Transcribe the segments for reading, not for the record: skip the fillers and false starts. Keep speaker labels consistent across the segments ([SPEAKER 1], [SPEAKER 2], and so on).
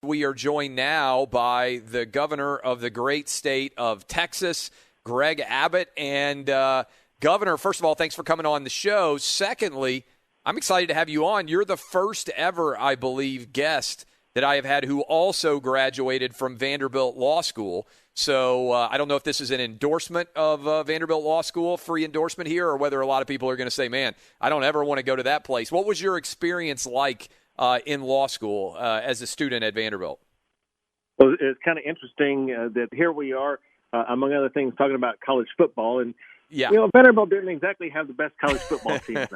[SPEAKER 1] We are joined now by the governor of the great state of Texas, Greg Abbott. And Governor, first of all, thanks for coming on the show. Secondly, I'm excited to have you on. You're the first ever, I believe, guest that I have had who also graduated from Vanderbilt Law School. So I don't know if this is an endorsement of Vanderbilt Law School, free endorsement here, or whether a lot of people are going to say, man, I don't ever want to go to that place. What was your experience like in law school as a student at Vanderbilt?
[SPEAKER 2] Well, it's kind of interesting that here we are, among other things, talking about college football. And,
[SPEAKER 1] yeah.
[SPEAKER 2] Vanderbilt didn't exactly have the best college football team.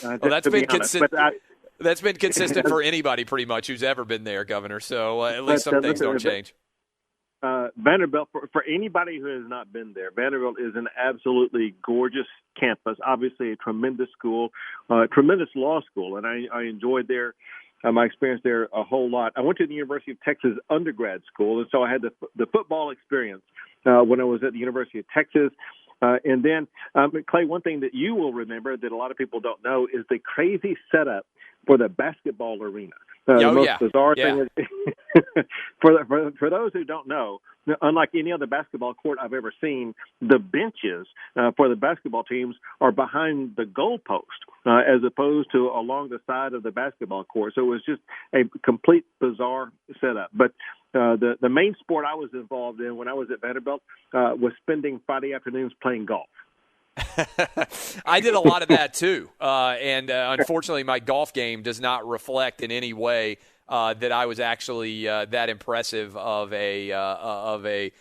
[SPEAKER 1] Well, that's been consistent for anybody pretty much who's ever been there, Governor. So at least some things don't change.
[SPEAKER 2] Vanderbilt, for anybody who has not been there, Vanderbilt is an absolutely gorgeous campus, obviously a tremendous school, tremendous law school, and I enjoyed my experience there a whole lot. I went to the University of Texas undergrad school, and so I had the football experience when I was at the University of Texas. And then, Clay, one thing that you will remember that a lot of people don't know is the crazy setup for the basketball arena. The most bizarre thing is, for those who don't know, unlike any other basketball court I've ever seen, the benches for the basketball teams are behind the goalpost as opposed to along the side of the basketball court. So it was just a complete bizarre setup. But the main sport I was involved in when I was at Vanderbilt was spending Friday afternoons playing golf.
[SPEAKER 1] I did a lot of that too, and unfortunately, my golf game does not reflect in any way that I was actually that impressive of a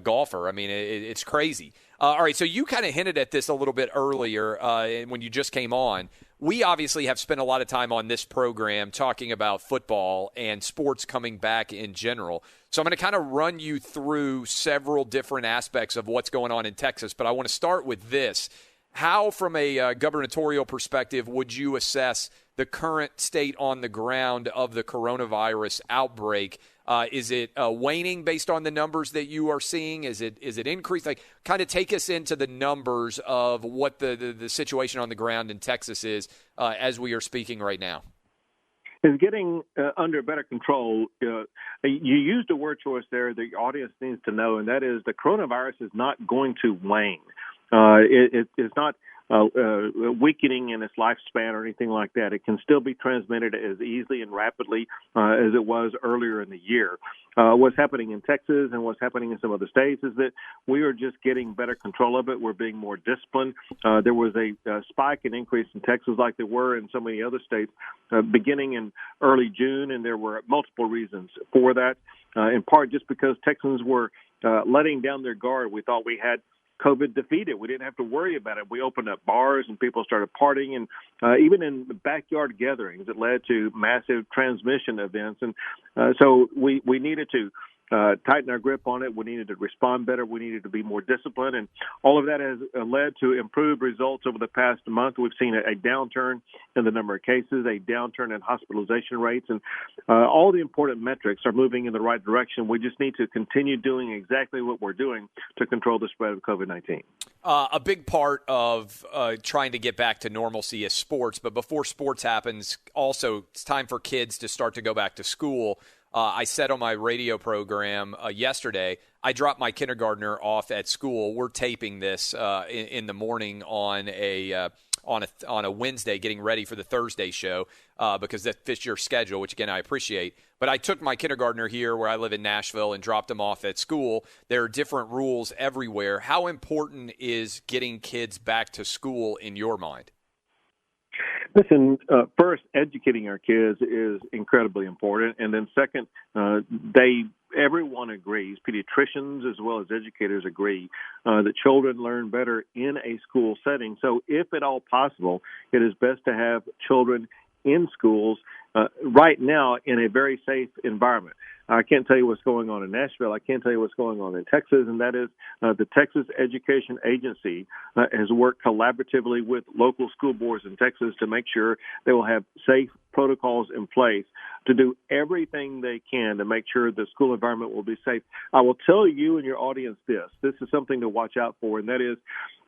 [SPEAKER 1] golfer. I mean, it's crazy. All right, so you kind of hinted at this a little bit earlier when you just came on. We obviously have spent a lot of time on this program talking about football and sports coming back in general. So I'm going to kind of run you through several different aspects of what's going on in Texas, but I want to start with this. How, from a gubernatorial perspective, would you assess the current state on the ground of the coronavirus outbreak? Is it waning based on the numbers that you are seeing? Is it increased? Like, kind of take us into the numbers of what the situation on the ground in Texas is as we are speaking right now.
[SPEAKER 2] Is getting under better control. You used a word choice there the audience needs to know, and that is the coronavirus is not going to wane. It's not weakening in its lifespan or anything like that. It can still be transmitted as easily and rapidly as it was earlier in the year. What's happening in Texas and what's happening in some other states is that we are just getting better control of it. We're being more disciplined. There was a spike and increase in Texas like there were in so many other states beginning in early June, and there were multiple reasons for that, in part just because Texans were letting down their guard. We thought we had COVID defeated. We didn't have to worry about it. We opened up bars and people started partying, and even in the backyard gatherings, it led to massive transmission events. And so we needed to tighten our grip on it. We needed to respond better. We needed to be more disciplined. And all of that has led to improved results over the past month. We've seen a downturn in the number of cases, a downturn in hospitalization rates, and all the important metrics are moving in the right direction. We just need to continue doing exactly what we're doing to control the spread of COVID-19.
[SPEAKER 1] A big part of trying to get back to normalcy is sports. But before sports happens, also it's time for kids to start to go back to school. I said on my radio program yesterday, I dropped my kindergartner off at school. We're taping this in the morning on a Wednesday, getting ready for the Thursday show because that fits your schedule, which, again, I appreciate. But I took my kindergartner here where I live in Nashville and dropped him off at school. There are different rules everywhere. How important is getting kids back to school in your mind?
[SPEAKER 2] Listen, first, educating our kids is incredibly important. And then second, everyone agrees, pediatricians as well as educators agree, that children learn better in a school setting. So if at all possible, it is best to have children in schools right now in a very safe environment. I can't tell you what's going on in Nashville. I can't tell you what's going on in Texas, and that is the Texas Education Agency has worked collaboratively with local school boards in Texas to make sure they will have safe protocols in place to do everything they can to make sure the school environment will be safe. I will tell you and your audience this is something to watch out for, and that is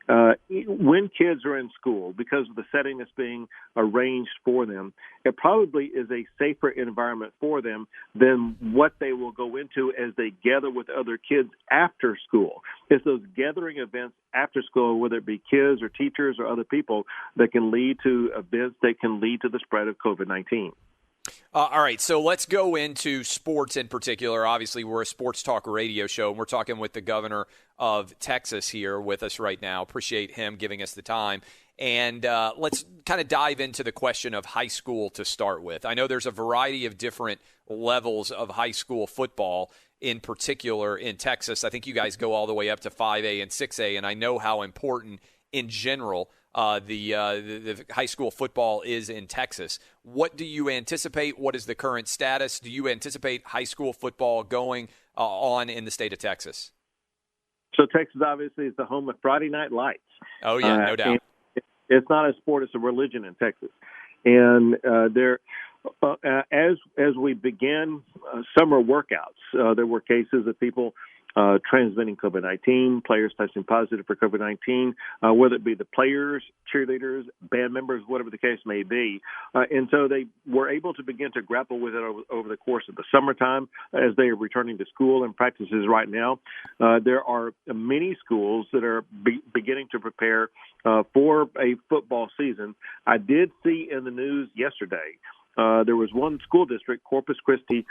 [SPEAKER 2] when kids are in school, because of the setting that's being arranged for them, it probably is a safer environment for them than what they will go into as they gather with other kids after school. It's those gathering events after school, whether it be kids or teachers or other people, that can lead to events that can lead to the spread of COVID-19.
[SPEAKER 1] All right, so let's go into sports in particular. Obviously, we're a sports talk radio show, and we're talking with the governor of Texas here with us right now. Appreciate him giving us the time. And let's kind of dive into the question of high school to start with. I know there's a variety of different levels of high school football, in particular in Texas. I think you guys go all the way up to 5A and 6A, and I know how important in general the high school football is in Texas. What do you anticipate? What is the current status? Do you anticipate high school football going on in the state of Texas?
[SPEAKER 2] So Texas obviously is the home of Friday Night Lights.
[SPEAKER 1] Oh, yeah, no doubt.
[SPEAKER 2] It's not a sport, it's a religion in Texas. And as we began summer workouts, there were cases of people transmitting COVID-19, players testing positive for COVID-19, whether it be the players, cheerleaders, band members, whatever the case may be. And so they were able to begin to grapple with it over the course of the summertime as they are returning to school and practices right now. There are many schools that are beginning to prepare for a football season. I did see in the news yesterday there was one school district, Corpus Christi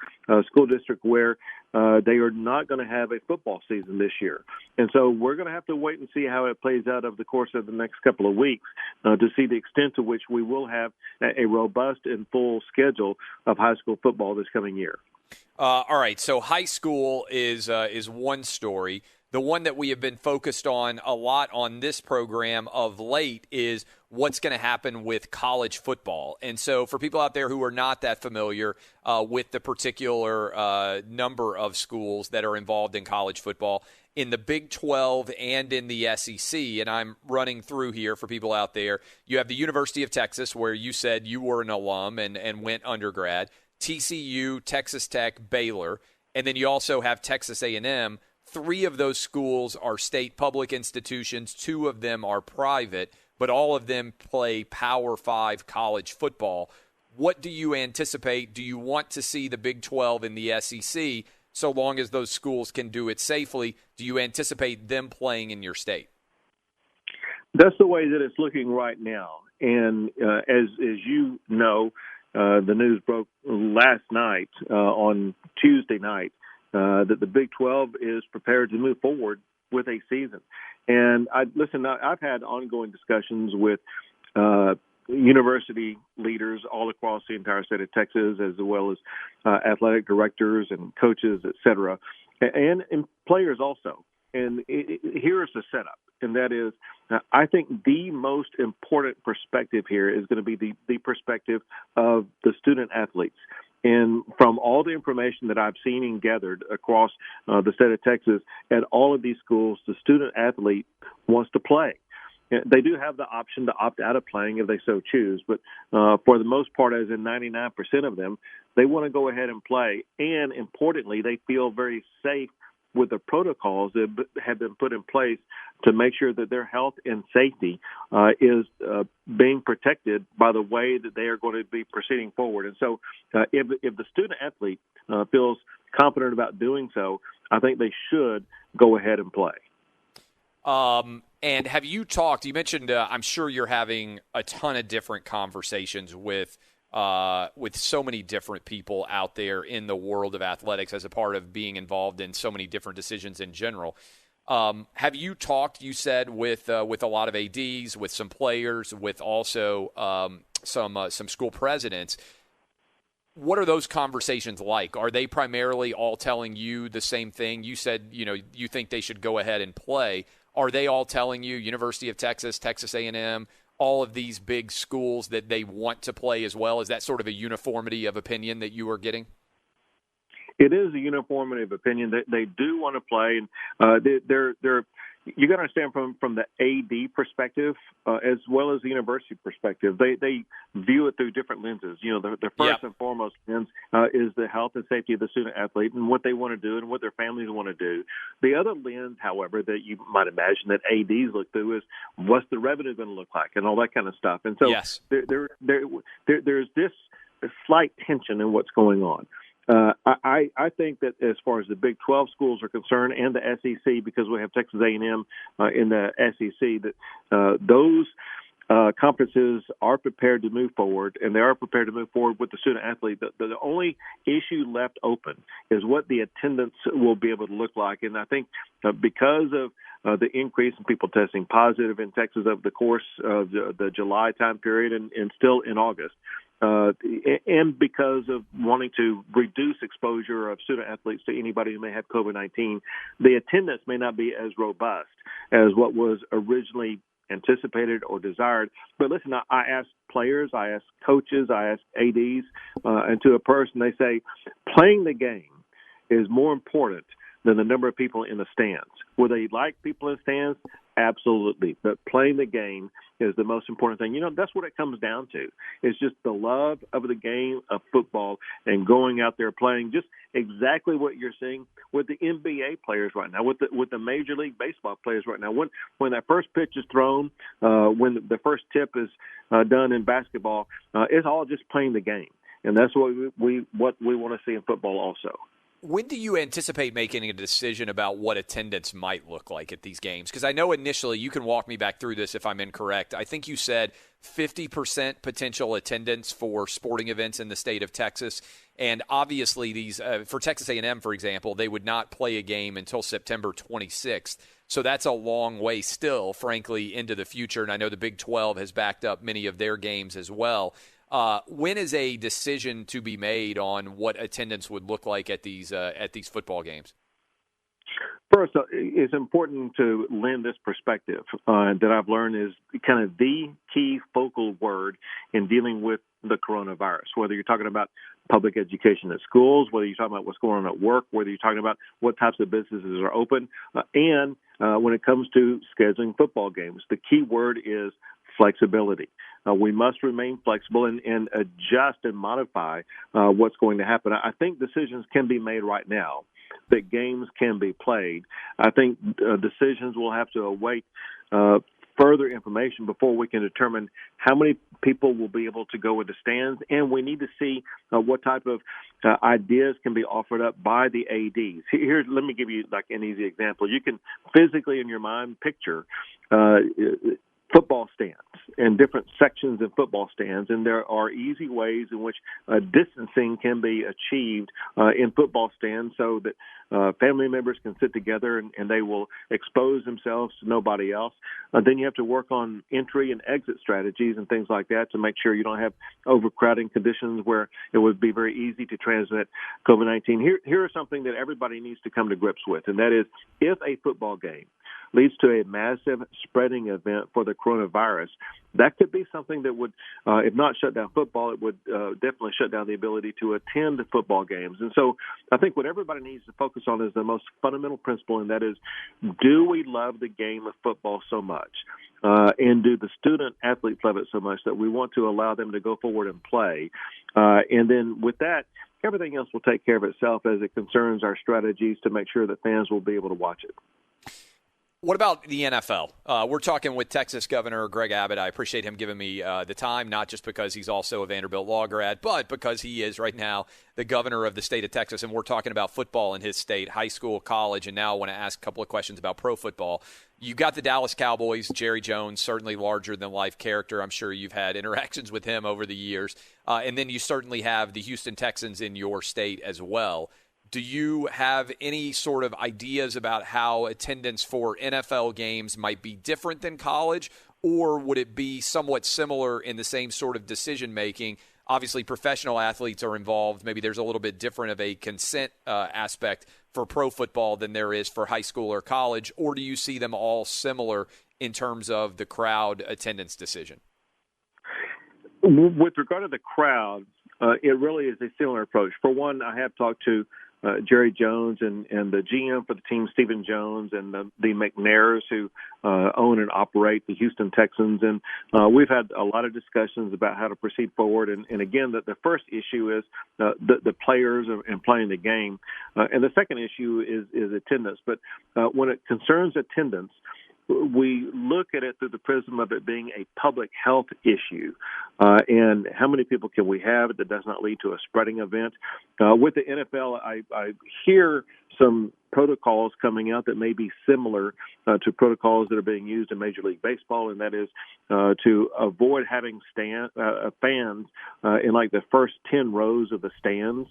[SPEAKER 2] School District, where they are not going to have a football season this year. And so we're going to have to wait and see how it plays out over the course of the next couple of weeks to see the extent to which we will have a robust and full schedule of high school football this coming year.
[SPEAKER 1] All right, so high school is one story. The one that we have been focused on a lot on this program of late is what's going to happen with college football. And so for people out there who are not that familiar with the particular number of schools that are involved in college football, in the Big 12 and in the SEC, and I'm running through here for people out there, you have the University of Texas, where you said you were an alum and went undergrad, TCU, Texas Tech, Baylor, and then you also have Texas A&M. 3 of those schools are state public institutions. 2 of them are private, but all of them play Power 5 college football. What do you anticipate? Do you want to see the Big 12 and the SEC, so long as those schools can do it safely? Do you anticipate them playing in your state?
[SPEAKER 2] That's the way that it's looking right now. And as you know, the news broke last night on Tuesday night that the Big 12 is prepared to move forward with a season. And I've had ongoing discussions with university leaders all across the entire state of Texas, as well as athletic directors and coaches, et cetera, and players also. And here's the setup, and that is, I think the most important perspective here is going to be the perspective of the student athletes. And from all the information that I've seen and gathered across the state of Texas, at all of these schools, the student athlete wants to play. They do have the option to opt out of playing if they so choose, but for the most part, as in 99% of them, they want to go ahead and play. And importantly, they feel very safe with the protocols that have been put in place to make sure that their health and safety is being protected by the way that they are going to be proceeding forward. And so if the student athlete feels confident about doing so, I think they should go ahead and play.
[SPEAKER 1] And have you talked, you mentioned, I'm sure you're having a ton of different conversations with so many different people out there in the world of athletics as a part of being involved in so many different decisions in general. Have you talked, you said, with a lot of ADs, with some players, with also some school presidents? What are those conversations like? Are they primarily all telling you the same thing? You said, you think they should go ahead and play. Are they all telling you, University of Texas, Texas A&M, all of these big schools, that they want to play as well? Is that sort of a uniformity of opinion that you are getting?
[SPEAKER 2] It is a uniformity of opinion that they do want to play, and they're you got to understand from the AD perspective as well as the university perspective. They view it through different lenses. The first and foremost lens is the health and safety of the student athlete and what they want to do and what their families want to do. The other lens, however, that you might imagine that ADs look through is what's the revenue going to look like and all that kind of stuff. And so
[SPEAKER 1] yes.
[SPEAKER 2] there's this slight tension in what's going on. I think that as far as the Big 12 schools are concerned and the SEC, because we have Texas A&M in the SEC, that those conferences are prepared to move forward, and they are prepared to move forward with the student athlete. The only issue left open is what the attendance will be able to look like. And I think because of the increase in people testing positive in Texas over the course of the July time period and still in August, and because of wanting to reduce exposure of student athletes to anybody who may have COVID-19, the attendance may not be as robust as what was originally anticipated or desired. But listen, I asked players, I asked coaches, I asked ADs, and to a person, they say playing the game is more important than the number of people in the stands. Will they like people in the stands? Absolutely. But playing the game is the most important thing. That's what it comes down to. It's just the love of the game of football and going out there playing, just exactly what you're seeing with the NBA players right now, with the Major League Baseball players right now. When that first pitch is thrown, when the first tip is done in basketball, it's all just playing the game. And that's what we want to see in football also.
[SPEAKER 1] When do you anticipate making a decision about what attendance might look like at these games? Because I know initially, you can walk me back through this if I'm incorrect, I think you said 50% potential attendance for sporting events in the state of Texas. And obviously, these for Texas A&M, for example, they would not play a game until September 26th. So that's a long way still, frankly, into the future. And I know the Big 12 has backed up many of their games as well. When is a decision to be made on what attendance would look like at these football games?
[SPEAKER 2] First, it's important to lend this perspective that I've learned is kind of the key focal word in dealing with the coronavirus, whether you're talking about public education at schools, whether you're talking about what's going on at work, whether you're talking about what types of businesses are open, and when it comes to scheduling football games, the key word is flexibility. We must remain flexible and adjust and modify what's going to happen. I think decisions can be made right now that games can be played. I think decisions will have to await further information before we can determine how many people will be able to go in the stands, and we need to see what type of ideas can be offered up by the ADs. Let me give you like an easy example. You can physically in your mind picture football stands and different sections of football stands, and there are easy ways in which distancing can be achieved in football stands so that family members can sit together and they will expose themselves to nobody else. Then you have to work on entry and exit strategies and things like that to make sure you don't have overcrowding conditions where it would be very easy to transmit COVID-19. Here is something that everybody needs to come to grips with, and that is if a football game leads to a massive spreading event for the coronavirus, that could be something that would, if not shut down football, it would definitely shut down the ability to attend football games. And so I think what everybody needs to focus on is the most fundamental principle, and that is, do we love the game of football so much? And do the student athletes love it so much that we want to allow them to go forward and play? And then with that, everything else will take care of itself as it concerns our strategies to make sure that fans will be able to watch it.
[SPEAKER 1] What about the NFL? We're talking with Texas Governor Greg Abbott. I appreciate him giving me the time, not just because he's also a Vanderbilt law grad, but because he is right now the governor of the state of Texas, and we're talking about football in his state, high school, college, and now I want to ask a couple of questions about pro football. You got the Dallas Cowboys, Jerry Jones, certainly larger-than-life character. I'm sure you've had interactions with him over the years. And then you certainly have the Houston Texans in your state as well. Do you have any sort of ideas about how attendance for NFL games might be different than college, or would it be somewhat similar in the same sort of decision-making? Obviously, professional athletes are involved. Maybe there's a little bit different of a consent aspect for pro football than there is for high school or college, or do you see them all similar in terms of the crowd attendance decision?
[SPEAKER 2] With regard to the crowd, it really is a similar approach. For one, I have talked to Jerry Jones and the GM for the team, Stephen Jones, and the McNairs who own and operate the Houston Texans. And we've had a lot of discussions about how to proceed forward. And again, the first issue is the players and playing the game. And the second issue is attendance. But when it concerns attendance, we look at it through the prism of it being a public health issue. And how many people can we have that does not lead to a spreading event? With the NFL, I hear some protocols coming out that may be similar to protocols that are being used in Major League Baseball, and that is to avoid having fans in like the first 10 rows of the stands.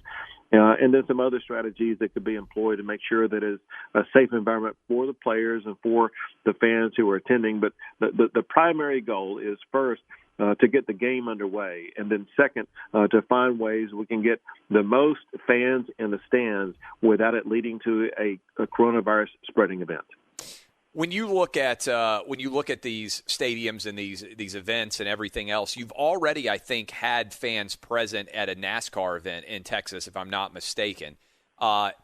[SPEAKER 2] And then some other strategies that could be employed to make sure that it's a safe environment for the players and for the fans who are attending. But the primary goal is first to get the game underway, and then second, to find ways we can get the most fans in the stands without it leading to a coronavirus spreading event.
[SPEAKER 1] When you look at these stadiums and these events and everything else, you've already, I think, had fans present at a NASCAR event in Texas, if I'm not mistaken.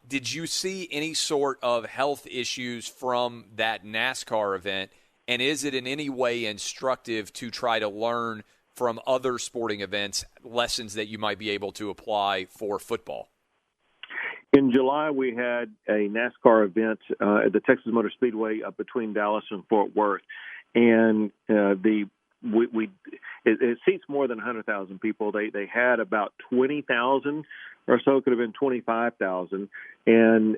[SPEAKER 1] Did you see any sort of health issues from that NASCAR event? And is it in any way instructive to try to learn from other sporting events lessons that you might be able to apply for football?
[SPEAKER 2] In July, we had a NASCAR event at the Texas Motor Speedway up between Dallas and Fort Worth, and it seats more than 100,000 people. They had about 20,000 or so, could have been 25,000. And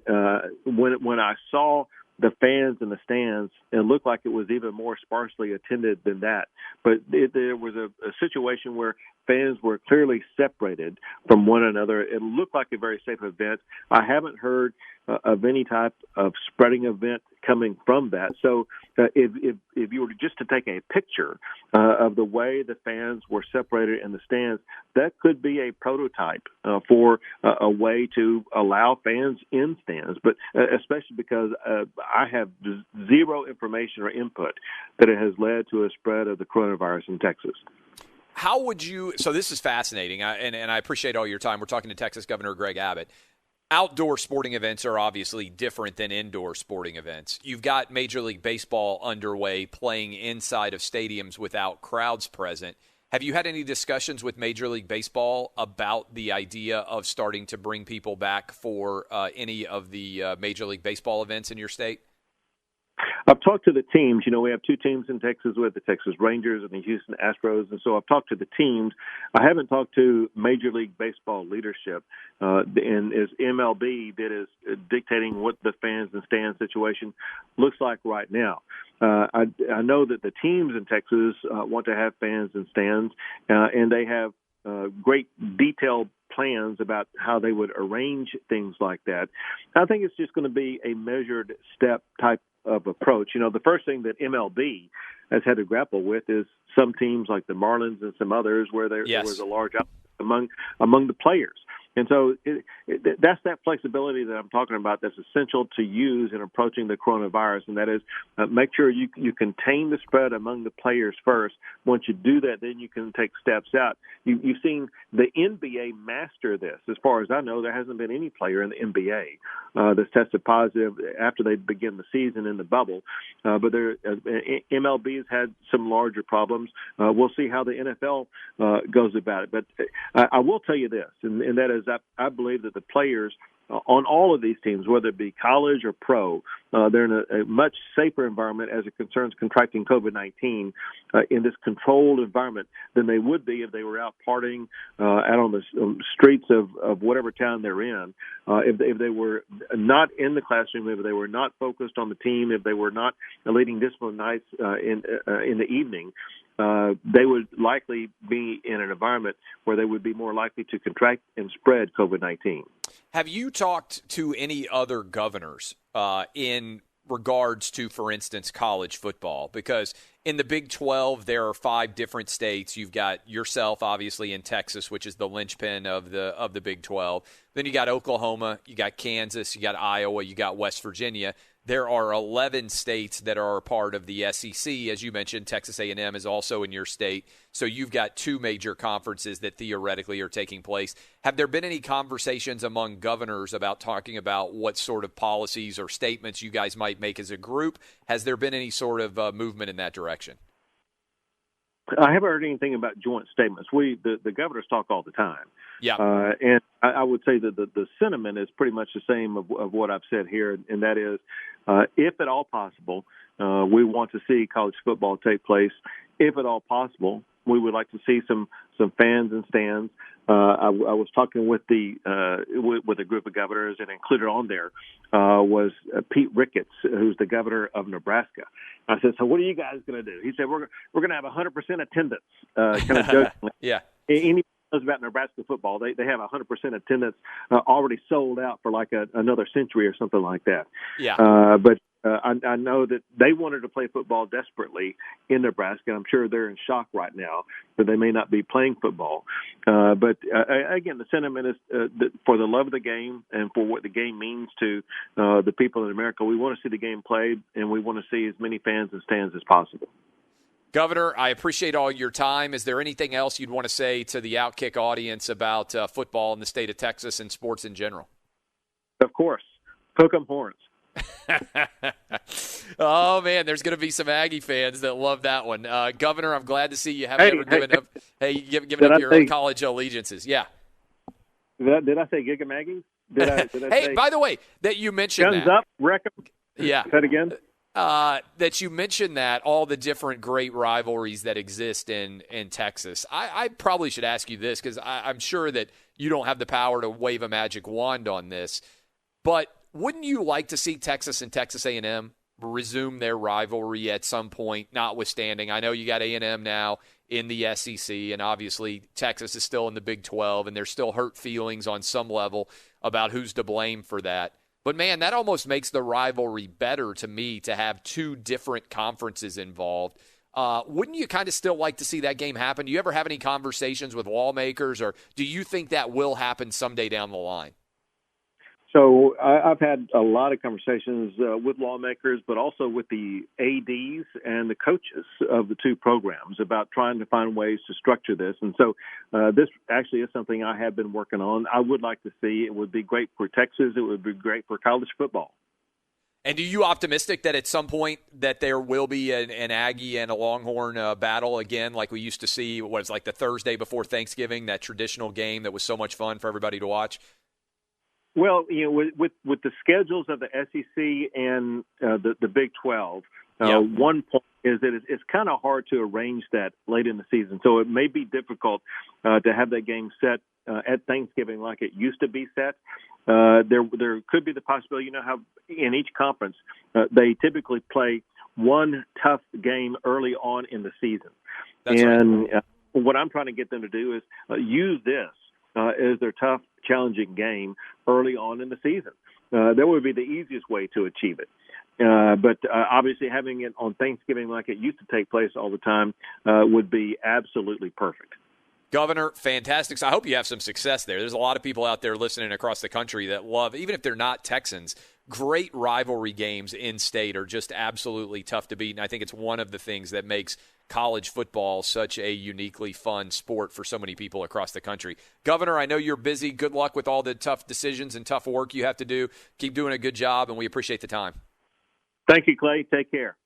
[SPEAKER 2] when I saw the fans in the stands, it looked like it was even more sparsely attended than that. But there was a situation where fans were clearly separated from one another. It looked like a very safe event. I haven't heard of any type of spreading event coming from that. So if you were just to take a picture of the way the fans were separated in the stands, that could be a prototype for a way to allow fans in stands, but especially because I have zero information or input that it has led to a spread of the coronavirus in Texas.
[SPEAKER 1] How would you – so this is fascinating, and I appreciate all your time. We're talking to Texas Governor Greg Abbott. Outdoor sporting events are obviously different than indoor sporting events. You've got Major League Baseball underway playing inside of stadiums without crowds present. Have you had any discussions with Major League Baseball about the idea of starting to bring people back for any of the Major League Baseball events in your state?
[SPEAKER 2] I've talked to the teams. We have two teams in Texas with the Texas Rangers and the Houston Astros, and so I've talked to the teams. I haven't talked to Major League Baseball leadership, and is MLB that is dictating what the fans and stand situation looks like right now. I know that the teams in Texas want to have fans and stands, and they have great detailed plans about how they would arrange things like that. I think it's just going to be a measured step type of approach. The first thing that MLB has had to grapple with is some teams like the Marlins and some others where there was a large outbreak among the players. And so that's that flexibility that I'm talking about that's essential to use in approaching the coronavirus, and that is make sure you contain the spread among the players first. Once you do that, then you can take steps out. You've seen the NBA master this. As far as I know, there hasn't been any player in the NBA that's tested positive after they begin the season in the bubble. But MLB has had some larger problems. We'll see how the NFL goes about it. But I will tell you this, and that is I believe that the players on all of these teams, whether it be college or pro, they're in a much safer environment as it concerns contracting COVID-19 in this controlled environment than they would be if they were out partying out on the streets of whatever town they're in. If they were not in the classroom, if they were not focused on the team, if they were not leading discipline nights in the evening, they would likely be in an environment where they would be more likely to contract and spread COVID-19.
[SPEAKER 1] Have you talked to any other governors in regards to, for instance, college football? Because in the Big 12, there are 5 different states. You've got yourself, obviously, in Texas, which is the linchpin of the Big 12. Then you got Oklahoma, you got Kansas, you got Iowa, you got West Virginia. there are 11 states that are a part of the SEC. As you mentioned, Texas A&M is also in your state. So you've got two major conferences that theoretically are taking place. Have there been any conversations among governors about talking about what sort of policies or statements you guys might make as a group? Has there been any sort of movement in that direction?
[SPEAKER 2] I haven't heard anything about joint statements. The governors talk all the time.
[SPEAKER 1] Yeah.
[SPEAKER 2] And I would say that the sentiment is pretty much the same of what I've said here, and that is, if at all possible, we want to see college football take place. If at all possible, we would like to see some fans and stands. I was talking with with a group of governors, and included on there was Pete Ricketts, who's the governor of Nebraska. I said, "So what are you guys going to do?" He said, "We're going to have 100% attendance." Kind of jokingly.
[SPEAKER 1] Yeah.
[SPEAKER 2] Anybody knows about Nebraska football, they have 100% attendance already sold out for like another century or something like that.
[SPEAKER 1] Yeah.
[SPEAKER 2] But I know that they wanted to play football desperately in Nebraska. I'm sure they're in shock right now that they may not be playing football. But again, the sentiment is that for the love of the game and for what the game means to the people in America, we want to see the game played, and we want to see as many fans and stands as possible.
[SPEAKER 1] Governor, I appreciate all your time. Is there anything else you'd want to say to the Outkick audience about football in the state of Texas and sports in general?
[SPEAKER 2] Of course. Hook 'em horns.
[SPEAKER 1] Oh, man, there's going to be some Aggie fans that love that one. Governor, I'm glad to see you haven't ever given up. Hey, given up your college allegiances. Yeah.
[SPEAKER 2] Did I say Giga Maggies? Did I
[SPEAKER 1] hey,
[SPEAKER 2] say,
[SPEAKER 1] by the way, that you mentioned
[SPEAKER 2] guns
[SPEAKER 1] that.
[SPEAKER 2] up, wreck 'em?
[SPEAKER 1] Yeah.
[SPEAKER 2] Say that again?
[SPEAKER 1] That you mentioned that, all the different great rivalries that exist in Texas. I probably should ask you this because I'm sure that you don't have the power to wave a magic wand on this, but wouldn't you like to see Texas and Texas A&M resume their rivalry at some point, notwithstanding? I know you got A&M now in the SEC, and obviously Texas is still in the Big 12, and there's still hurt feelings on some level about who's to blame for that. But, man, that almost makes the rivalry better to me to have two different conferences involved. Wouldn't you kind of still like to see that game happen? Do you ever have any conversations with lawmakers, or do you think that will happen someday down the line?
[SPEAKER 2] So I've had a lot of conversations with lawmakers, but also with the ADs and the coaches of the two programs about trying to find ways to structure this. And so this actually is something I have been working on. I would like to see. It would be great for Texas. It would be great for college football.
[SPEAKER 1] And are you optimistic that at some point that there will be an Aggie and a Longhorn battle again, like we used to see, like the Thursday before Thanksgiving, that traditional game that was so much fun for everybody to watch?
[SPEAKER 2] Well, with the schedules of the SEC and the Big 12, one point is that it's kind of hard to arrange that late in the season. So it may be difficult to have that game set at Thanksgiving like it used to be set. There could be the possibility, how in each conference they typically play one tough game early on in the season.
[SPEAKER 1] That's
[SPEAKER 2] and
[SPEAKER 1] right.
[SPEAKER 2] What I'm trying to get them to do is use this as their tough, challenging game early on in the season. That would be the easiest way to achieve it. But obviously having it on Thanksgiving like it used to take place all the time would be absolutely perfect.
[SPEAKER 1] Governor, fantastic. So I hope you have some success there. There's a lot of people out there listening across the country that love, even if they're not Texans, great rivalry games in state are just absolutely tough to beat. And I think it's one of the things that makes college football such a uniquely fun sport for so many people across the country. Governor, I know you're busy. Good luck with all the tough decisions and tough work you have to do. Keep doing a good job, and we appreciate the time.
[SPEAKER 2] Thank you, Clay. Take care.